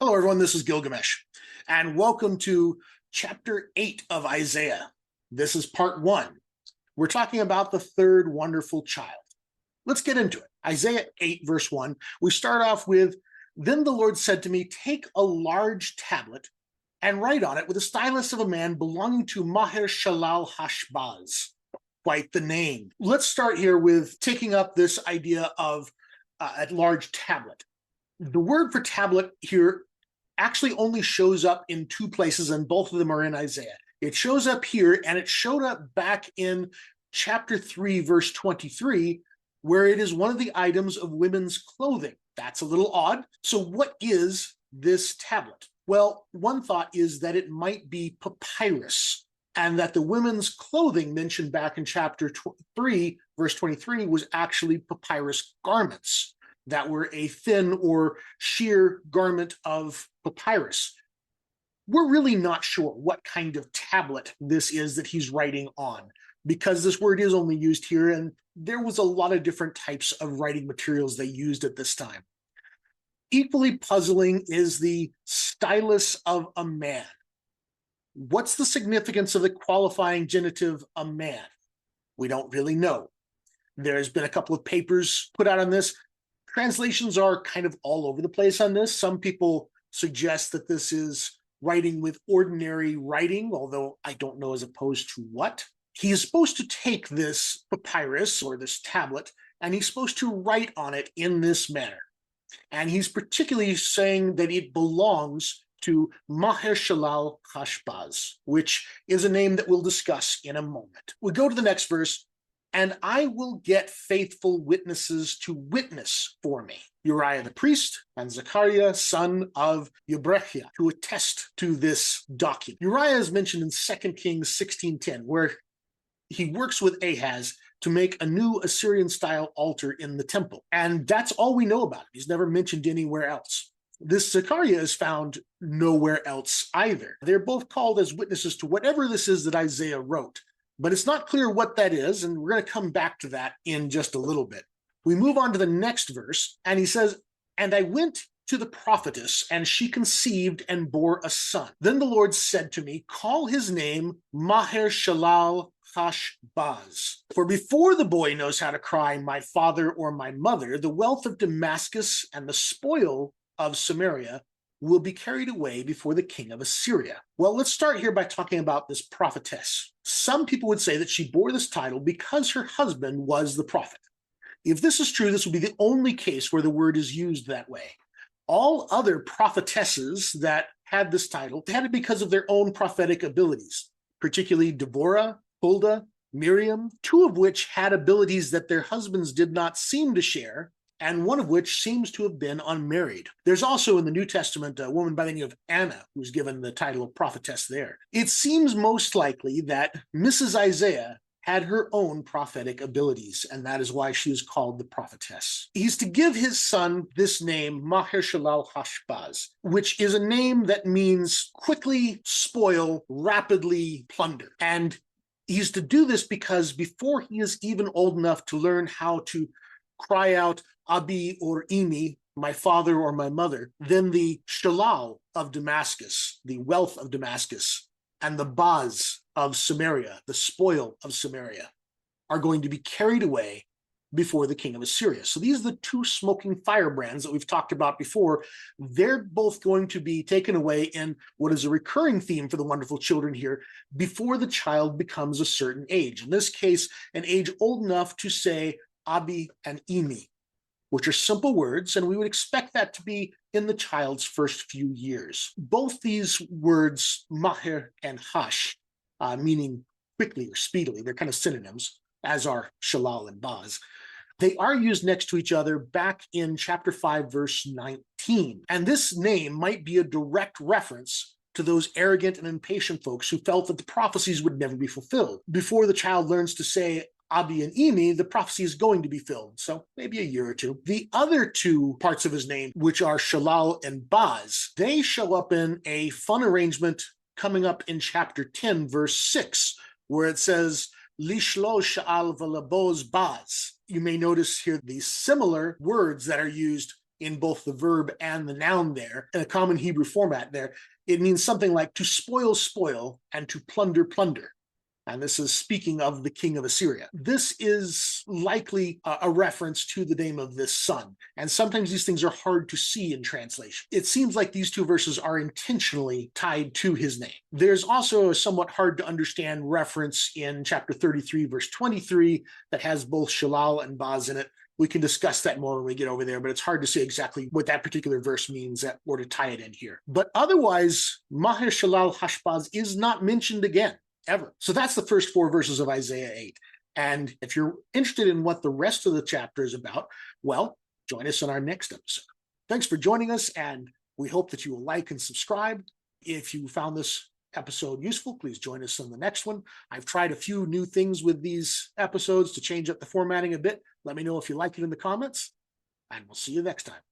Hello, everyone. This is Gilgamesh, and welcome to chapter 8 of Isaiah. This is part 1. We're talking about the third wonderful child. Let's get into it. Isaiah 8, verse 1. We start off with, "Then the Lord said to me, take a large tablet and write on it with the stylus of a man belonging to Maher-shalal-Hash-Baz." Quite the name. Let's start here with taking up this idea of a large tablet. The word for tablet here actually only shows up in two places, and both of them are in Isaiah. It shows up here, and it showed up back in chapter 3, verse 23, where it is one of the items of women's clothing. That's a little odd. So what is this tablet? Well, one thought is that it might be papyrus, and that the women's clothing mentioned back in chapter 3, verse 23, was actually papyrus garments that were a thin or sheer garment of papyrus. We're really not sure what kind of tablet this is that he's writing on, because this word is only used here, and there was a lot of different types of writing materials they used at this time. Equally puzzling is the stylus of a man. What's the significance of the qualifying genitive a man? We don't really know. There's been a couple of papers put out on this. Translations are kind of all over the place on this. Some people suggest that this is writing with ordinary writing, although I don't know as opposed to what. He is supposed to take this papyrus or this tablet, and he's supposed to write on it in this manner. And he's particularly saying that it belongs to Maher-shalal-Hash-Baz, which is a name that we'll discuss in a moment. We go to the next verse. "And I will get faithful witnesses to witness for me, Uriah the priest and Zechariah, son of Yebrechiah, to attest to this document." Uriah is mentioned in 2 Kings 16:10, where he works with Ahaz to make a new Assyrian-style altar in the temple. And that's all we know about him. He's never mentioned anywhere else. This Zechariah is found nowhere else either. They're both called as witnesses to whatever this is that Isaiah wrote. But it's not clear what that is, and we're going to come back to that in just a little bit. We move on to the next verse, and he says, "And I went to the prophetess, and she conceived and bore a son. Then the Lord said to me, call his name Maher-shalal-Hash-Baz. For before the boy knows how to cry, my father or my mother, the wealth of Damascus and the spoil of Samaria will be carried away before the king of Assyria." Well, let's start here by talking about this prophetess. Some people would say that she bore this title because her husband was the prophet. If this is true, this would be the only case where the word is used that way. All other prophetesses that had this title had it because of their own prophetic abilities, particularly Deborah, Huldah, Miriam, two of which had abilities that their husbands did not seem to share, and one of which seems to have been unmarried. There's also in the New Testament a woman by the name of Anna, who's given the title of prophetess there. It seems most likely that Mrs. Isaiah had her own prophetic abilities, and that is why she is called the prophetess. He's to give his son this name, Maher-shalal-Hash-Baz, which is a name that means quickly spoil, rapidly plunder. And he's to do this because before he is even old enough to learn how to cry out, Abi or Imi, my father or my mother, then the shalal of Damascus, the wealth of Damascus, and the baz of Samaria, the spoil of Samaria, are going to be carried away before the king of Assyria. So these are the two smoking firebrands that we've talked about before. They're both going to be taken away in what is a recurring theme for the wonderful children here, before the child becomes a certain age. In this case, an age old enough to say Abi and Imi, which are simple words, and we would expect that to be in the child's first few years. Both these words, Maher and Hash, meaning quickly or speedily, they're kind of synonyms, as are Shalal and Baz. They are used next to each other back in chapter 5, verse 19. And this name might be a direct reference to those arrogant and impatient folks who felt that the prophecies would never be fulfilled. Before the child learns to say Abi and Imi, the prophecy is going to be filled, so maybe a year or two. The other two parts of his name, which are Shalal and Baz, they show up in a fun arrangement coming up in chapter 10, verse 6, where it says, Lishlo Sha'al V'Laboz Baz. You may notice here these similar words that are used in both the verb and the noun there, in a common Hebrew format there, it means something like to spoil, spoil, and to plunder, plunder. And this is speaking of the king of Assyria. This is likely a reference to the name of this son. And sometimes these things are hard to see in translation. It seems like these two verses are intentionally tied to his name. There's also a somewhat hard to understand reference in chapter 33, verse 23, that has both Shalal and Baz in it. We can discuss that more when we get over there, but it's hard to say exactly what that particular verse means or to tie it in here. But otherwise, Maher Shalal Hashbaz is not mentioned again, ever. So that's the first 4 verses of Isaiah 8. And if you're interested in what the rest of the chapter is about, well, join us on our next episode. Thanks for joining us, and we hope that you will like and subscribe. If you found this episode useful, please join us on the next one. I've tried a few new things with these episodes to change up the formatting a bit. Let me know if you like it in the comments, and we'll see you next time.